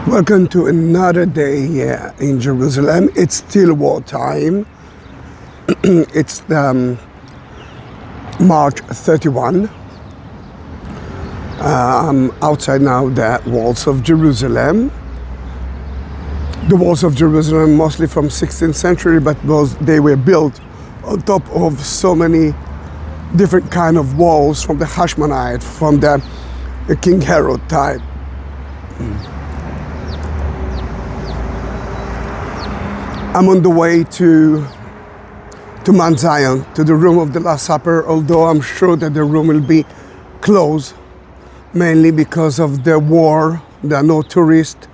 Welcome to another day in Jerusalem. It's still wartime. It's March 31. I'm outside now the walls of Jerusalem. The walls of Jerusalem mostly from 16th century, but they were built on top of so many different kind of walls from the Hashmonite, from the King Herod type. I'm on the way to Mount Zion, to the room of the Last Supper, although I'm sure that the room will be closed, mainly because of the war. There are no tourists.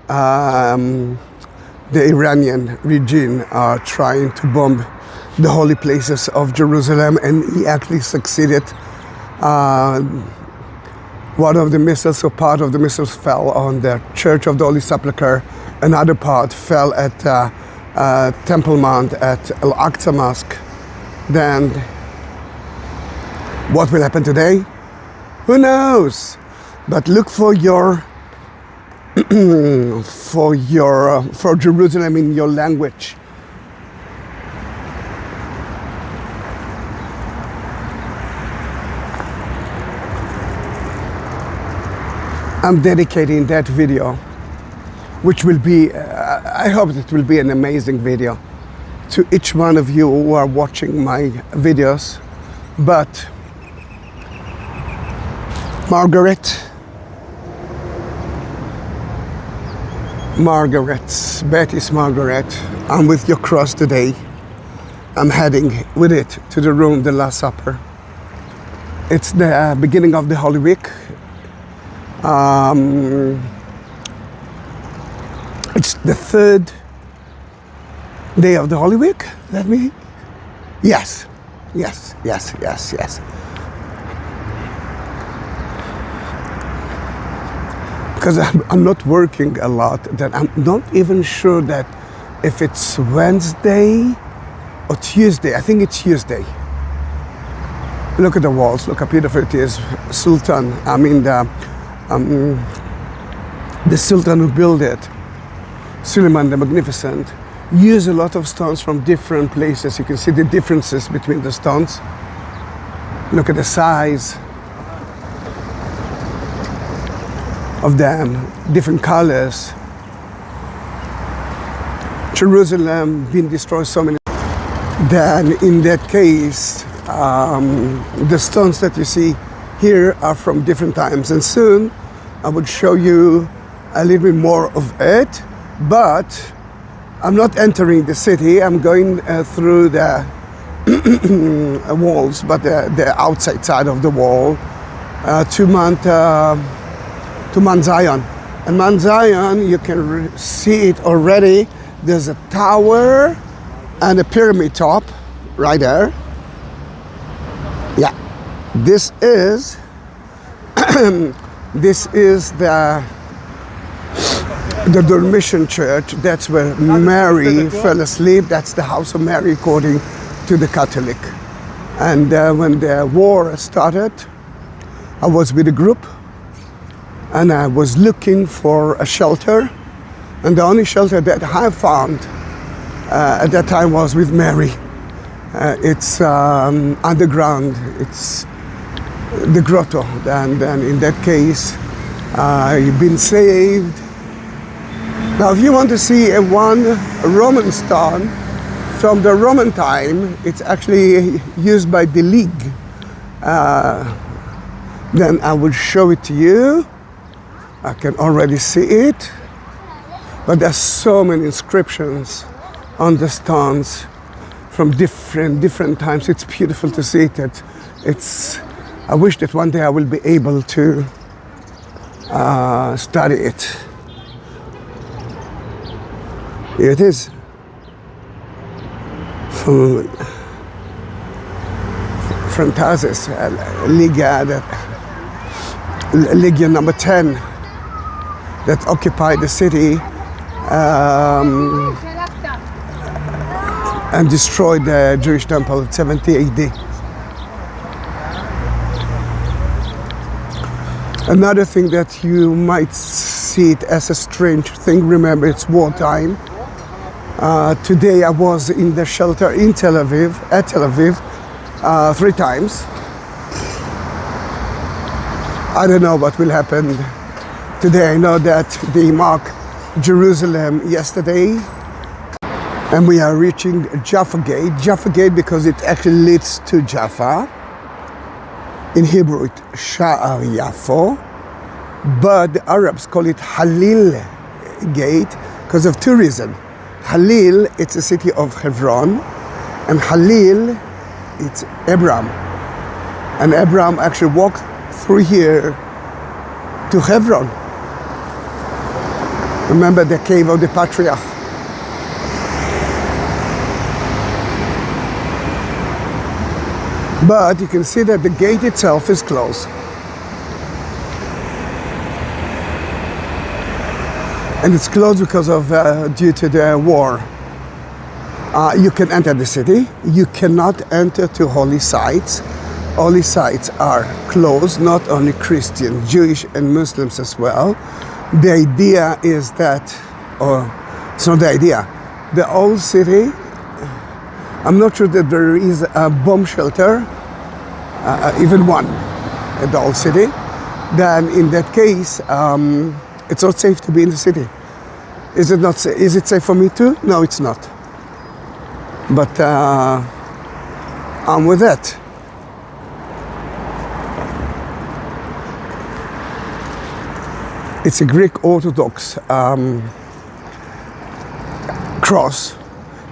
The Iranian regime are trying to bomb the holy places of Jerusalem, and he actually succeeded. One of the missiles, or part of the missiles, fell on the Church of the Holy Sepulchre. Another part fell at Temple Mount at Al-Aqsa Mosque. Then what will happen today? Who knows? But look for your for Jerusalem in your language. I'm dedicating that video, which will be, I hope it will be an amazing video, to each one of you who are watching my videos. But Betty's Margaret, I'm with your cross today. I'm heading with it to the room, the Last Supper. It's the beginning of the Holy Week. It's the third day of the Holy Week. Yes. Because I'm not working a lot, that I'm not even sure that if it's Wednesday or Tuesday. I think it's Tuesday. Look at the walls, look how beautiful it is. The Sultan who built it, Suleiman the Magnificent, used a lot of stones from different places. You can see the differences between the stones. Look at the size of them, different colors. Jerusalem been destroyed so many. Then in that case, the stones that you see here are from different times, and soon I will show you a little bit more of it. But I'm not entering the city. I'm going through the walls, but the outside side of the wall to Mount Zion. And Mount Zion, you can see it already. There's a tower and a pyramid top right there. Yeah, this is the Dormition Church. That's where Mary fell asleep. That's the house of Mary according to the Catholic. And when the war started, I was with a group and I was looking for a shelter. And the only shelter that I found at that time was with Mary. It's underground. It's the grotto. And then in that case, I've been saved. Now, if you want to see a Roman stone from the Roman time, it's actually used by the League. Then I will show it to you. I can already see it. But there's so many inscriptions on the stones from different times. It's beautiful to see it. I wish that one day I will be able to study it. Here it is. Frontasis, Legion number 10 that occupied the city and destroyed the Jewish temple in 70 AD. Another thing that you might see it as a strange thing. Remember, it's wartime. Today I was in the shelter in Tel Aviv, 3 times. I don't know what will happen today. I know that they marked Jerusalem yesterday, and we are reaching Jaffa Gate. Jaffa Gate because it actually leads to Jaffa. In Hebrew, it's Sha'ar Yafo, but the Arabs call it Halil Gate because of 2 reasons. Halil, it's a city of Hebron, and Halil, it's Abraham. And Abraham actually walked through here to Hebron. Remember the cave of the patriarch. But you can see that the gate itself is closed. And it's closed because of due to the war. You can enter the city. You cannot enter to holy sites. Holy sites are closed, not only Christian, Jewish and Muslims as well. The idea is that, or it's not the idea, the old city, I'm not sure that there is a bomb shelter, even one at the old city. Then in that case, it's not safe to be in the city. Is it not? Is it safe for me too? No, it's not. But I'm with that. It's a Greek Orthodox cross.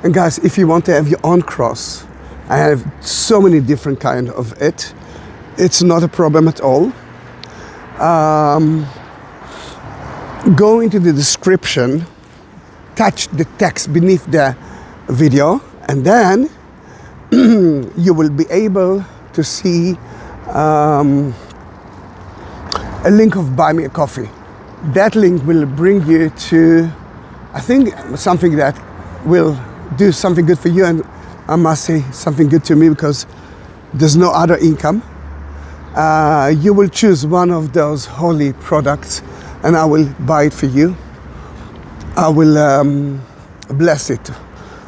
And guys, if you want to have your own cross, I have so many different kind of it. It's not a problem at all. Go into the description, touch the text beneath the video, and then you will be able to see a link of Buy Me a Coffee. That link will bring you to, I think, something that will do something good for you, and I must say something good to me because there's no other income. You will choose one of those holy products and I will buy it for you. I will bless it.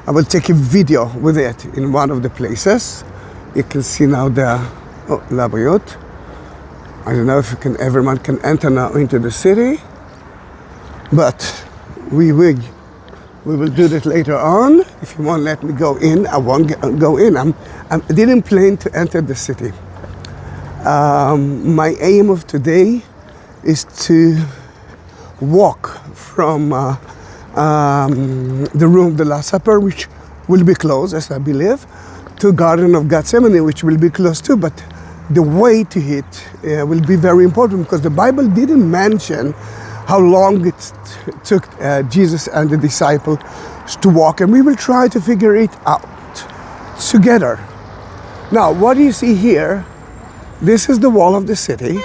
I will take a video with it in one of the places. You can see now the Labayot. I don't know if everyone can enter now into the city, but we will do that later on. If you won't let me go in, I won't go in. I didn't plan to enter the city. My aim of today is to walk from the room of the Last Supper, which will be closed, as I believe, to Garden of Gethsemane, which will be closed too. But the way to it will be very important because the Bible didn't mention how long it took Jesus and the disciples to walk, and we will try to figure it out together. Now, what do you see here? This is the wall of the city.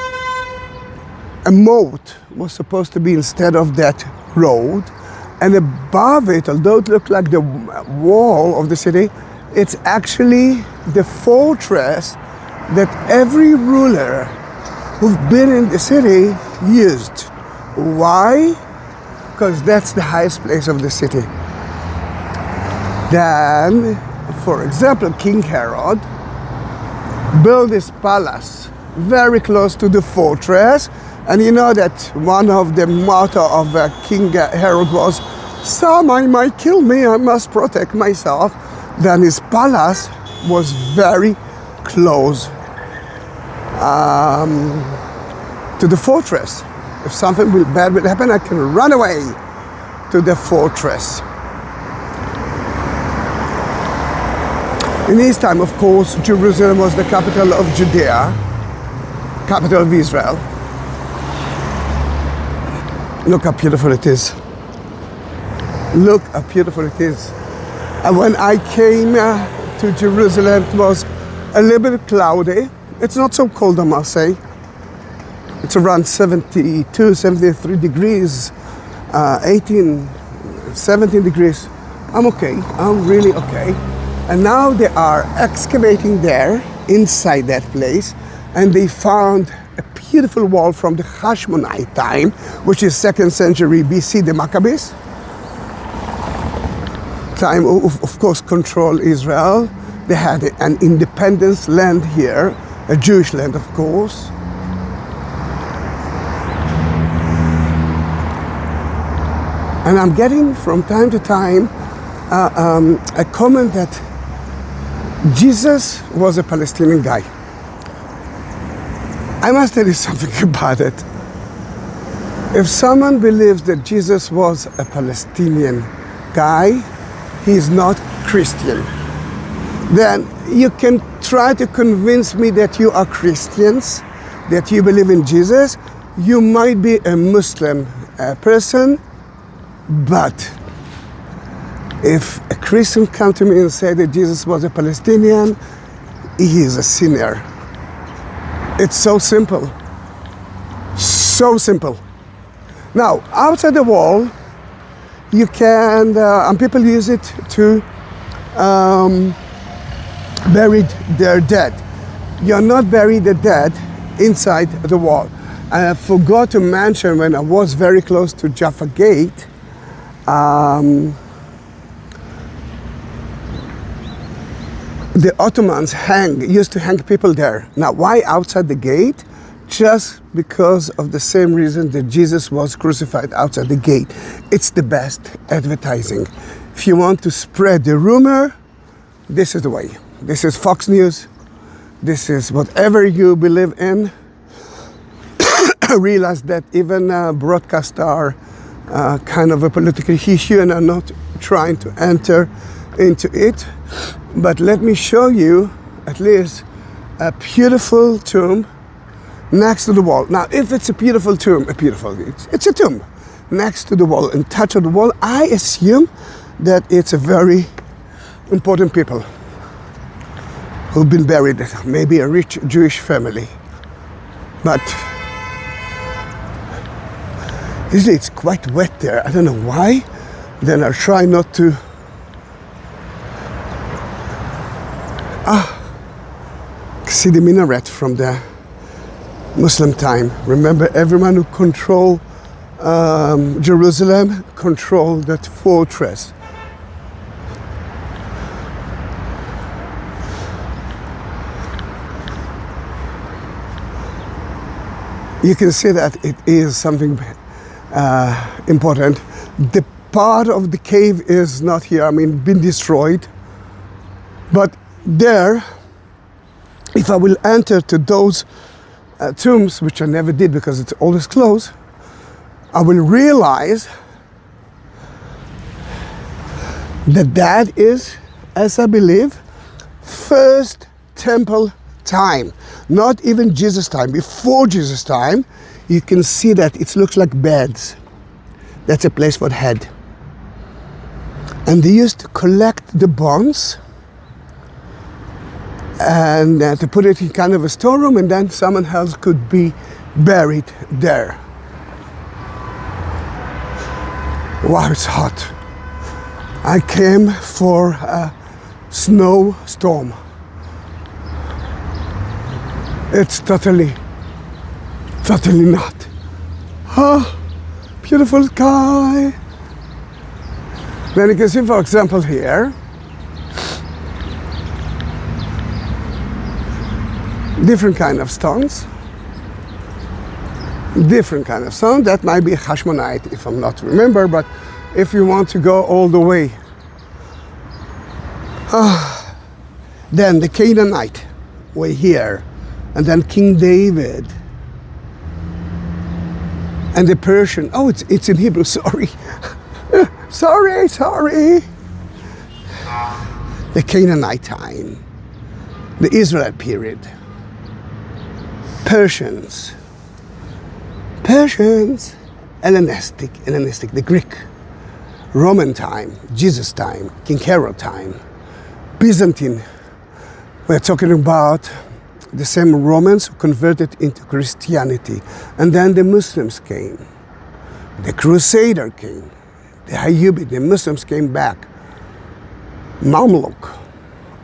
A moat was supposed to be instead of that road, and above it, although it looked like the wall of the city, it's actually the fortress that every ruler who've been in the city used. Why? Because that's the highest place of the city. Then, for example, King Herod built this palace very close to the fortress, and you know that one of the motto of King Herod was, "Some might kill me, I must protect myself." Then his palace was very close to the fortress. If something bad will happen, I can run away to the fortress. In his time, of course, Jerusalem was the capital of Judea, capital of Israel. Look how beautiful it is. Look how beautiful it is. And when I came to Jerusalem, it was a little bit cloudy. It's not so cold, I must say. It's around 72, 73 degrees, 18, 17 degrees. I'm okay, I'm really okay. And now they are excavating there, inside that place, and they found a beautiful wall from the Hashmonite time, which is 2nd century BC, the Maccabees. Time, of course, control Israel. They had an independence land here, a Jewish land, of course. And I'm getting from time to time a comment that Jesus was a Palestinian guy. I must tell you something about it. If someone believes that Jesus was a Palestinian guy, he is not Christian. Then you can try to convince me that you are Christians, that you believe in Jesus. You might be a Muslim person, but if a Christian come to me and say that Jesus was a Palestinian, he is a sinner. It's so simple. So simple. Now, outside the wall, you can, and people use it to bury their dead. You're not burying the dead inside the wall. I forgot to mention when I was very close to Jaffa Gate, the Ottomans used to hang people there. Now, why outside the gate? Just because of the same reason that Jesus was crucified outside the gate. It's the best advertising. If you want to spread the rumor, this is the way. This is Fox News. This is whatever you believe in. Realize that even broadcasts are kind of a political issue and are not trying to enter into it. But let me show you at least a beautiful tomb next to the wall. Now, if it's a beautiful tomb, it's a tomb next to the wall and touch of the wall, I assume that it's a very important people who've been buried, maybe a rich Jewish family. But usually it's quite wet there. I don't know why. Then I'll try not to. See the minaret from the Muslim time. Remember, everyone who controlled Jerusalem controlled that fortress. You can see that it is something important. The part of the cave is not here, been destroyed. But there, if I will enter to those tombs, which I never did because it's always closed, I will realize that that is, as I believe, first temple time. Not even Jesus time. Before Jesus time, you can see that it looks like beds. That's a place for the head. And they used to collect the bones and to put it in kind of a storeroom, and then someone else could be buried there. Wow, it's hot. I came for a snowstorm. It's totally not. Oh, beautiful sky. Then you can see, for example, here, different kind of stones. Different kind of stone. That might be Hashmonite, if I'm not remember, but if you want to go all the way. Then the Canaanite way here, and then King David. And the Persian, it's in Hebrew, sorry. sorry. The Canaanite time, the Israel period. Persians, Hellenistic, the Greek, Roman time, Jesus time, King Herod time, Byzantine. We're talking about the same Romans who converted into Christianity. And then the Muslims came. The Crusader came. The Ayyubid, the Muslims came back. Mamluk,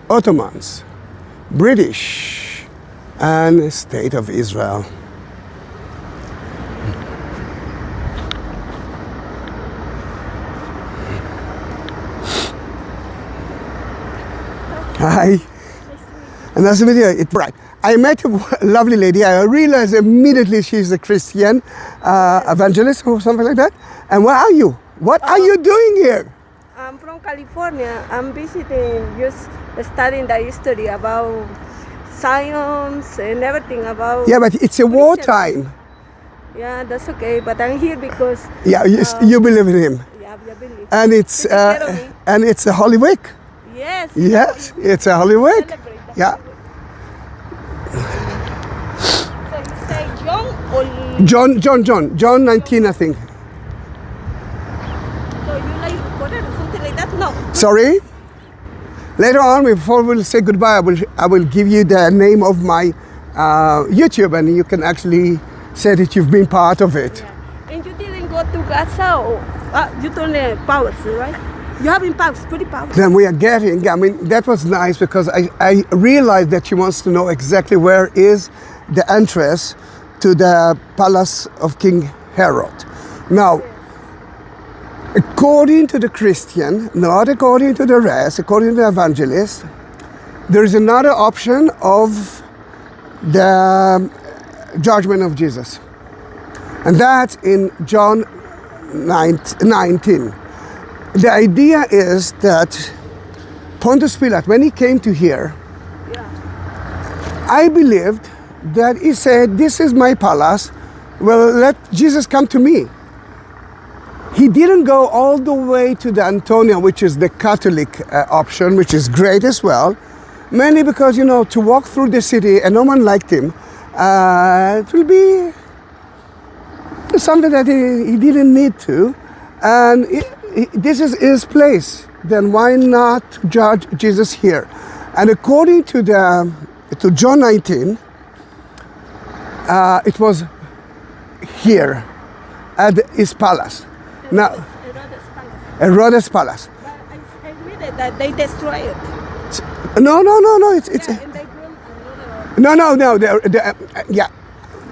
Ottomans, British, and the State of Israel. Hi. And nice to meet you. It's right. I met a lovely lady. I realized immediately she's a Christian evangelist or something like that. And where are you? What are you doing here? I'm from California. I'm visiting, just studying the history about science and everything about. Yeah, but it's a wartime. Yeah, that's okay. But I'm here because. Yeah, you believe in him. Yeah, I believe. And it's a Holy Week. Yes. Yes, it's a Holy Week. Celebrate the Yeah. So you say John or John 19, I think. So you like Korean or something like that? No. Sorry? Later on, before we'll say goodbye, I will give you the name of my YouTube, and you can actually say that you've been part of it. Yeah. And you didn't go to Gaza or you told me Paus, right? You have in Paus, pretty Paus. Then we are getting, I mean, that was nice because I realized that she wants to know exactly where is the entrance to the palace of King Herod. Now, according to the Christian, not according to the rest, according to the evangelist, there is another option of the judgment of Jesus. And that's in John 19. The idea is that Pontius Pilate, when he came to here, I believed that he said, this is my palace, well, let Jesus come to me. He didn't go all the way to the Antonia, which is the Catholic option, which is great as well, mainly because, you know, to walk through the city and no one liked him, it will be something that he didn't need to. And this is his place. Then why not judge Jesus here? And according to John 19, it was here at his palace. Now, Herod's palace. But I read that they destroyed it. No. It's Yeah, and they built another. No.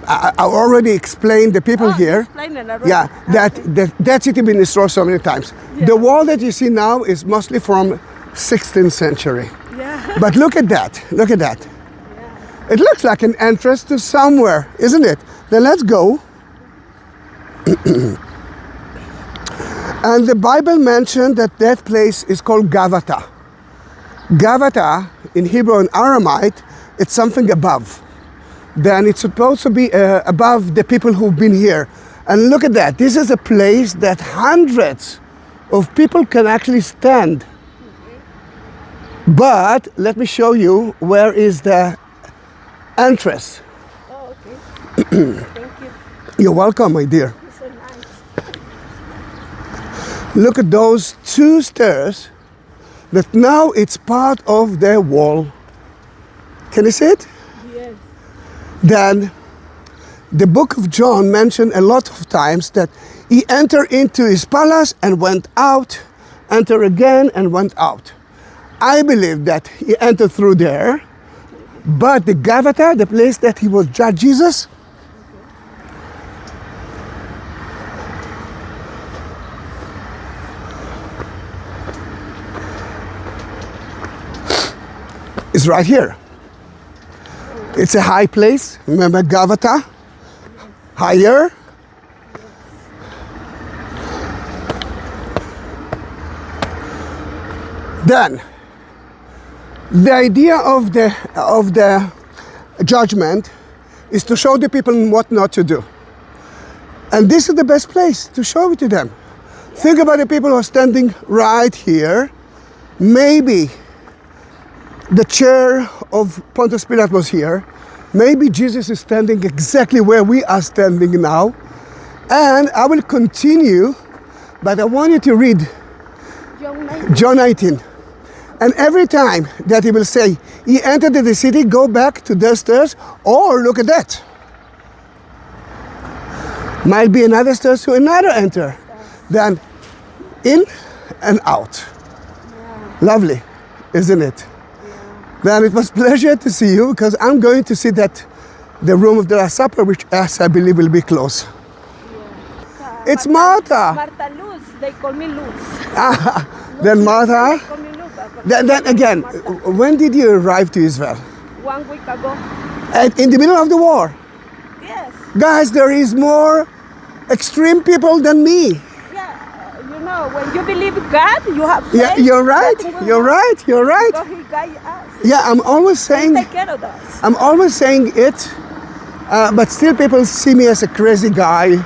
I already explained the people here. Explain it already. Yeah, that city been destroyed so many times. Yeah. The wall that you see now is mostly from 16th century. Yeah. But look at that. Look at that. Yeah. It looks like an entrance to somewhere, isn't it? Then let's go. And the Bible mentioned that place is called Gavata. Gavata in Hebrew and Aramaic, it's something above. Then it's supposed to be above the people who've been here. And look at that. This is a place that hundreds of people can actually stand. But let me show you where is the entrance. Oh, okay. Thank you. You're welcome, my dear. It's so nice. Look at those two stairs that now it's part of the wall. Can you see it? Yes. Then the book of John mentioned a lot of times that he entered into his palace and went out, entered again and went out. I believe that he entered through there, but the Gavata, the place that he will judge Jesus, is right here. It's a high place. Remember Gavata? Higher. Then, the idea of the judgment is to show the people what not to do. And this is the best place to show it to them. Think about the people who are standing right here. Maybe the chair of Pontius Pilate was here. Maybe Jesus is standing exactly where we are standing now. And I will continue, but I want you to read John 19. And every time that he will say, he entered the city, go back to the stairs, or look at that. Might be another stairs to another enter. Then in and out. Yeah. Lovely, isn't it? Then it was a pleasure to see you, because I'm going to see that the room of the Last Supper, which as I believe will be closed. It's Martha. Martha Luz. They call me Luz. Then Martha, They call me Luz, Then again, when did you arrive to Israel? 1 week ago. In the middle of the war. Yes. Guys, there is more extreme people than me. Yeah, you know, when you believe God, you have faith. Yeah, you're right. You're right. You're right. Because He guides us. Yeah, I'm always saying. He take care of us. I'm always saying it, but still people see me as a crazy guy.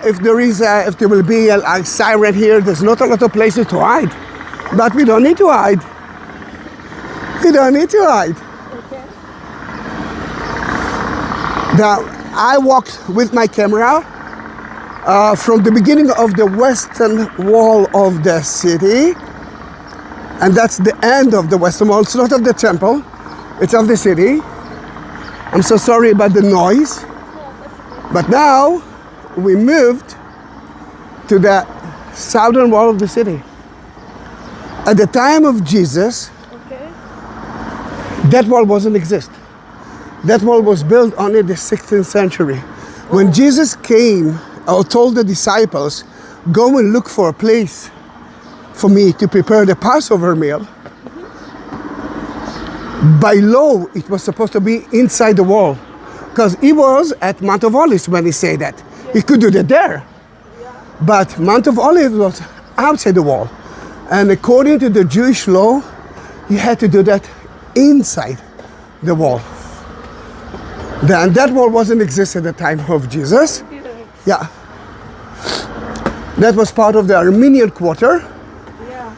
If there will be a siren here, there's not a lot of places to hide. But we don't need to hide. We don't need to hide. Okay. Now, I walked with my camera from the beginning of the western wall of the city, and that's the end of the western wall. It's not of the temple, it's of the city. I'm so sorry about the noise. But now we moved to the southern wall of the city. At the time of Jesus, Okay. that wall doesn't exist. That wall was built only in the 16th century. When Jesus came or told the disciples, go and look for a place for me to prepare the Passover meal, by law, it was supposed to be inside the wall. Because he was at Mount of Olives when he said that. He could do that there. But Mount of Olives was outside the wall. And according to the Jewish law, you had to do that inside the wall. Then that wall wasn't exist at the time of Jesus. Yeah. That was part of the Armenian quarter. Yeah.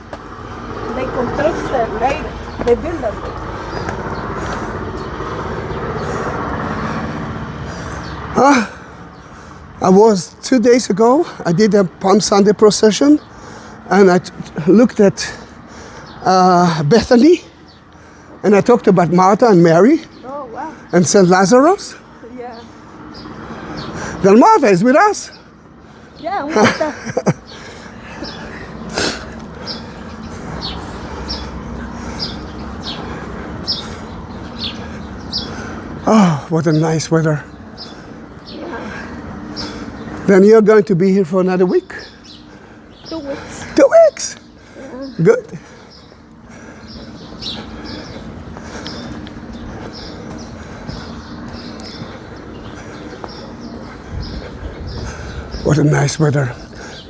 They construct them later. They build them. I was 2 days ago, I did a Palm Sunday procession, and I looked at Bethany, and I talked about Martha and Mary Oh, wow. and St. Lazarus. Yeah. Then Martha is with us. Yeah, what's that? Oh, what a nice weather. Then you're going to be here for another week? 2 weeks. 2 weeks? Good. What a nice weather.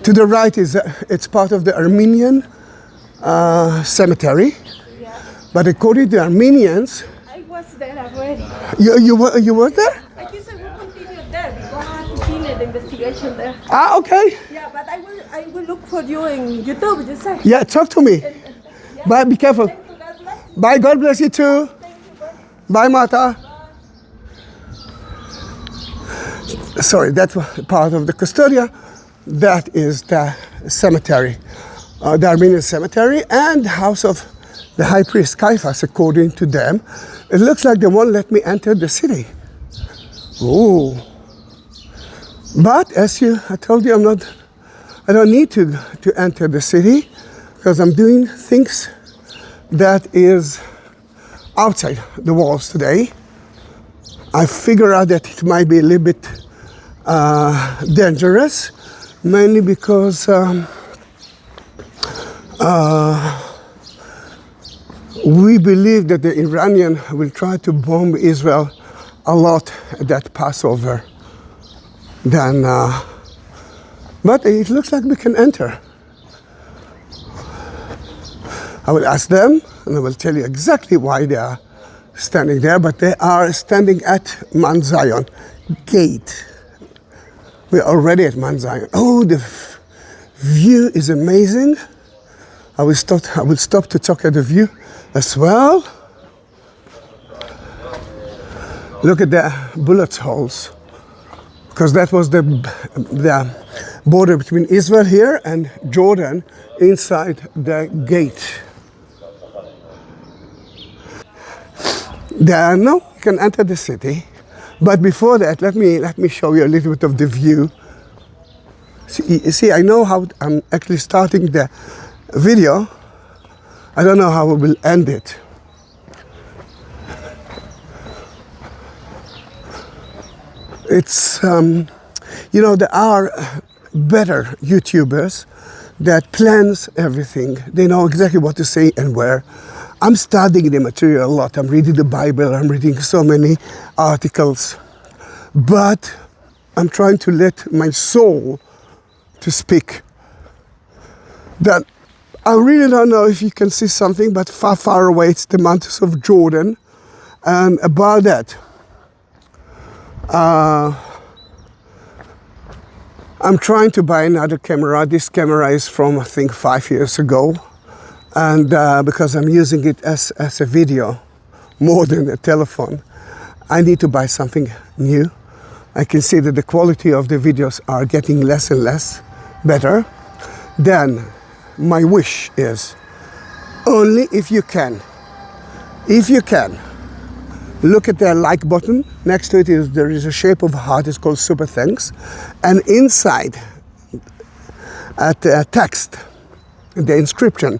To the right is it's part of the Armenian cemetery. Yeah. But according to Armenians, I was there already. you were there? I guess I will continue there because I have to finish the investigation there. Ah, okay. Yeah, but I will look for you in YouTube, you say. Yeah, talk to me. Bye, be careful. Thank you, God bless you. Bye, God bless you too. Thank you, bye. Bye, Martha. Sorry, that's part of the Custodia. That is the cemetery, the Armenian cemetery, and the house of the high priest Caiaphas, according to them. It looks like they won't let me enter the city. Ooh. But as I told you, I don't need to enter the city because I'm doing things that is outside the walls today. I figure out that it might be a little bit dangerous, mainly because we believe that the Iranian will try to bomb Israel a lot at that Passover. Then, but it looks like we can enter. I will ask them, and I will tell you exactly why they are standing there, but they are standing at Mount Zion Gate. We're already at Mount Zion. Oh, the view is amazing. I will stop to talk at the view as well. Look at the bullet holes, because that was the border between Israel here and Jordan inside the gate. There, no, you can enter the city. But before that, let me show you a little bit of the view. See, I know how I'm actually starting the video. I don't know how we will end it. It's, you know, there are better YouTubers that plans everything. They know exactly what to say and where. I'm studying the material a lot. I'm reading the Bible. I'm reading so many articles. But I'm trying to let my soul to speak. That I really don't know if you can see something, but far, far away, it's the mountains of Jordan. And about that, I'm trying to buy another camera. This camera is from, I think, 5 years ago. And because I'm using it as a video, more than a telephone, I need to buy something new. I can see that the quality of the videos are getting less and less better. Then my wish is, only if you can, look at the like button. Next to it there is a shape of a heart. It's called Super Thanks. And inside, at the text, the inscription,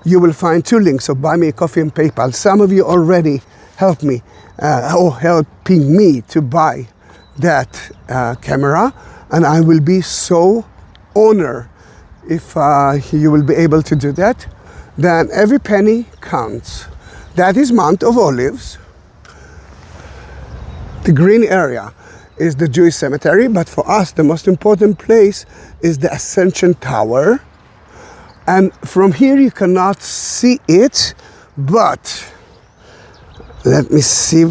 you will find 2 links of Buy Me a Coffee and PayPal. Some of you already helped me, or helping me to buy that camera. And I will be so honored if you will be able to do that. Then every penny counts. That is Mount of Olives. The green area is the Jewish cemetery, but for us the most important place is the Ascension Tower. And from here you cannot see it, but let me see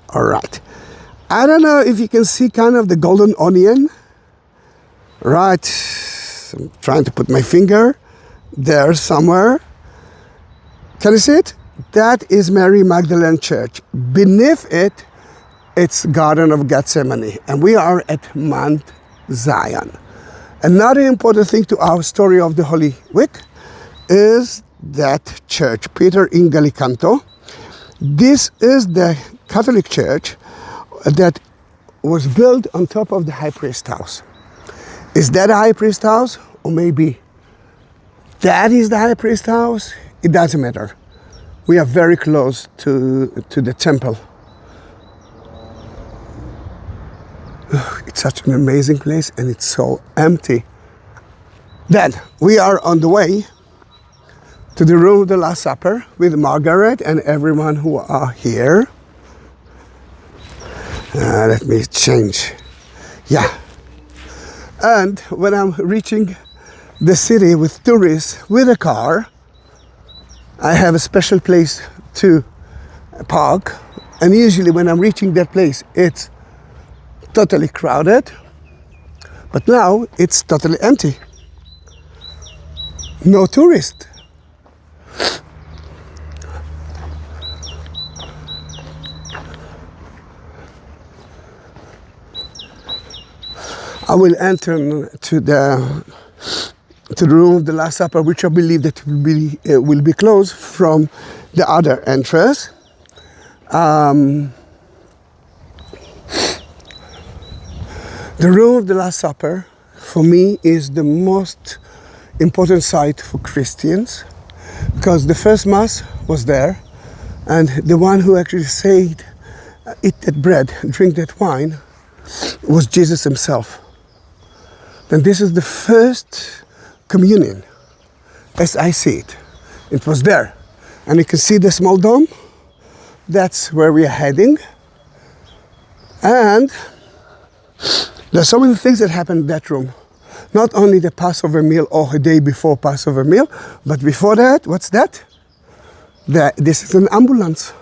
all right. I don't know if you can see kind of the golden onion. Right, I'm trying to put my finger there somewhere. Can you see it? That is Mary Magdalene Church. Beneath it, it's Garden of Gethsemane, and we are at Mount Zion. Another important thing to our story of the Holy Week is that church, Peter in Gallicanto. This is the Catholic church that was built on top of the high priest house. Is that a high priest house? Or maybe that is the high priest house? It doesn't matter. We are very close to the temple. It's such an amazing place and it's so empty. Then we are on the way to the room of the Last Supper with Margaret and everyone who are here. Let me change. Yeah. And when I'm reaching the city with tourists with a car, I have a special place to park. And usually when I'm reaching that place, it's totally crowded. But now it's totally empty. No tourist. I will enter to the room of the Last Supper, which I believe that will be closed from the other entrance. The room of the Last Supper, for me, is the most important site for Christians, because the first Mass was there, and the one who actually said, eat that bread, drink that wine, was Jesus himself. And this is the first communion, as I see it. It was there. And you can see the small dome. That's where we are heading. And there's so many things that happen in that room. Not only the Passover meal or a day before Passover meal, but before that, what's that? This is an ambulance.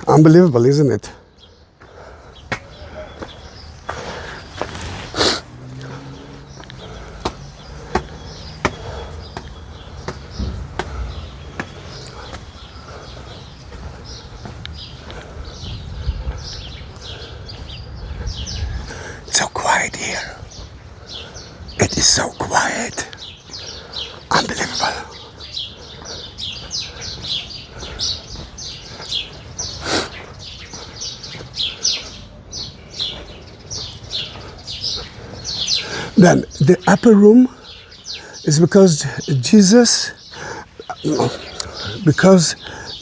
Unbelievable, isn't it? So quiet here. It is so quiet. Unbelievable. Then the upper room is because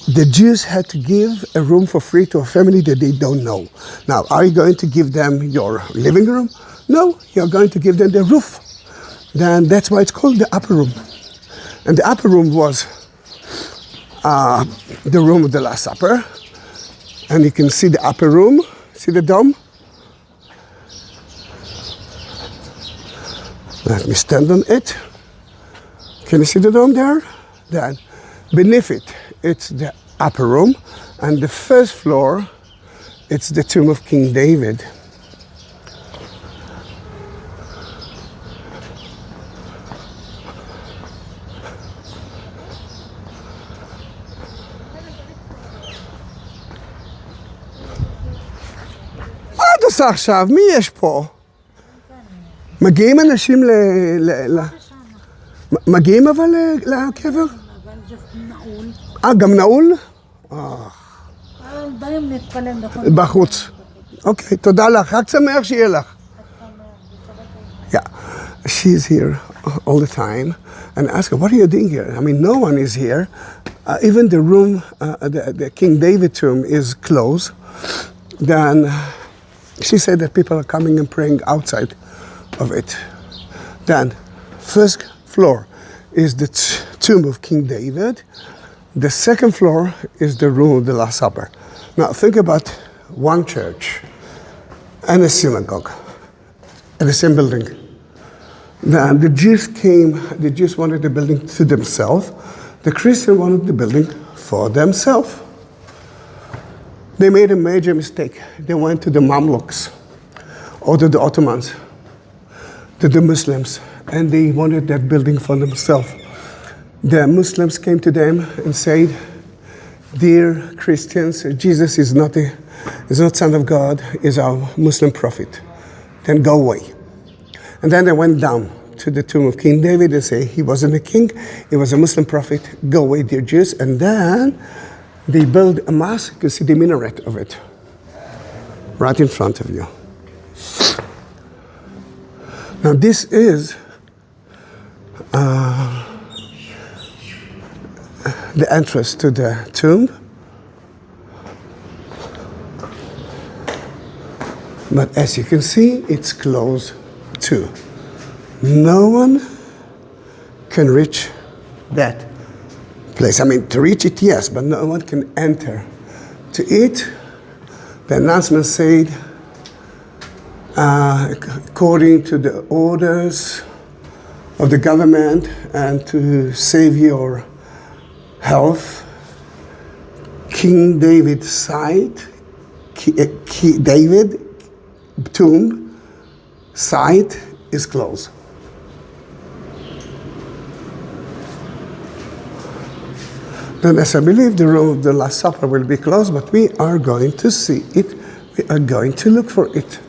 the Jews had to give a room for free to a family that they don't know. Now, are you going to give them your living room? No, you're going to give them the roof. Then that's why it's called the upper room. And the upper room was the room of the Last Supper. And you can see the upper room. See the dome? Let me stand on it. Can you see the dome there? Then beneath it, it's the upper room. And the first floor, it's the tomb of King David. מה את עושה עכשיו? מי יש פה? מגיעים אנשים מגיעים אבל לקבר? אבל זה נעול. גם נעול? באים להתפלל נכון. בחוץ. אוקיי, תודה לך. רק שמח שיהיה לך. Yeah, she's here all the time. And I ask her, what are you doing here? I mean, no one is here. Even the room, the King David tomb is closed. Then she said that people are coming and praying outside of it. Then, first floor is the tomb of King David. The second floor is the room of the Last Supper. Now, think about one church and a synagogue in the same building. Then the Jews wanted the building to themselves. The Christians wanted the building for themselves. They made a major mistake. They went to the Mamluks, or to the Ottomans, to the Muslims, and they wanted that building for themselves. The Muslims came to them and said, dear Christians, Jesus is not Son of God, is our Muslim prophet. Then go away. And then they went down to the tomb of King David and say, he wasn't a king, he was a Muslim prophet, go away, dear Jews. And then they built a mosque, you can see the minaret of it, right in front of you. Now this is the entrance to the tomb. But as you can see, it's closed too. No one can reach that place. I mean, to reach it, yes, but no one can enter. To it, the announcement said, according to the orders of the government and to save your health, King David's site, David tomb site is closed. Then, as I believe, the room of the Last Supper will be closed, but we are going to see it. We are going to look for it.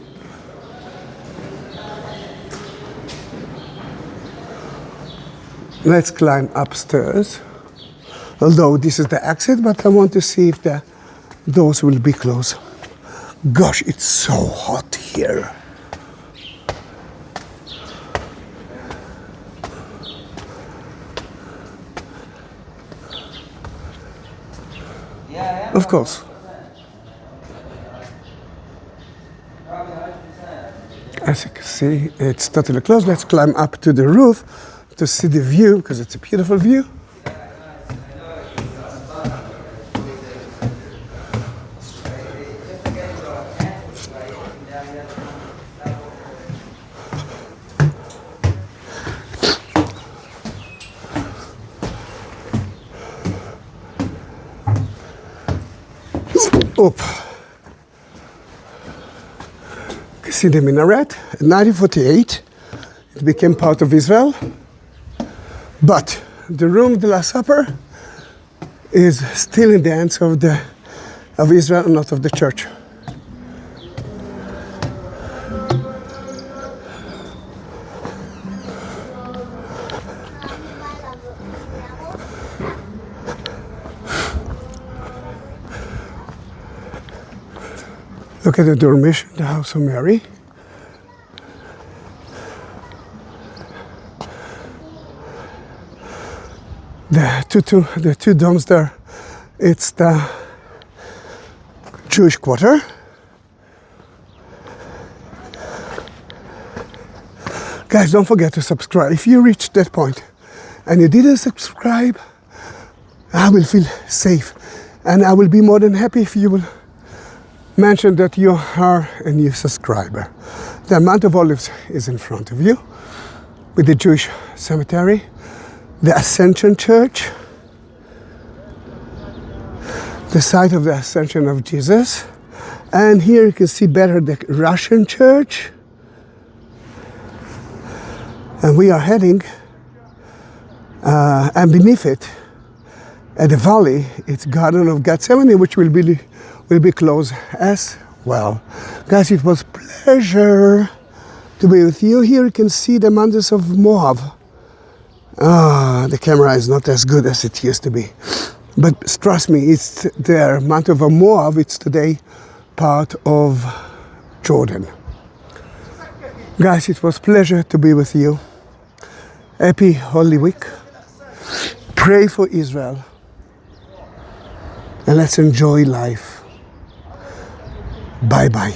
Let's climb upstairs. Although this is the exit, but I want to see if the doors will be closed. Gosh, it's so hot here. Of course. As you can see, it's totally closed. Let's climb up to the roof to see the view, because it's a beautiful view. Up. You can see the minaret. In 1948, it became part of Israel. But the room of the Last Supper is still in the hands of Israel and not of the church. Look at the dormition, the house of Mary. The two domes there, it's the Jewish quarter. Guys, don't forget to subscribe. If you reached that point and you didn't subscribe, I will feel safe. And I will be more than happy if you will mention that you are a new subscriber. The Mount of Olives is in front of you with the Jewish cemetery, the Ascension Church, the site of the Ascension of Jesus. And here you can see better the Russian church. And we are heading, and beneath it, at the valley, it's Garden of Gethsemane, which will be closed as well. Guys, it was pleasure to be with you. Here you can see the mountains of Moab. The camera is not as good as it used to be. But trust me, it's there. Mount of Moab, it's today part of Jordan. Guys, it was pleasure to be with you. Happy Holy Week. Pray for Israel. And let's enjoy life. Bye-bye.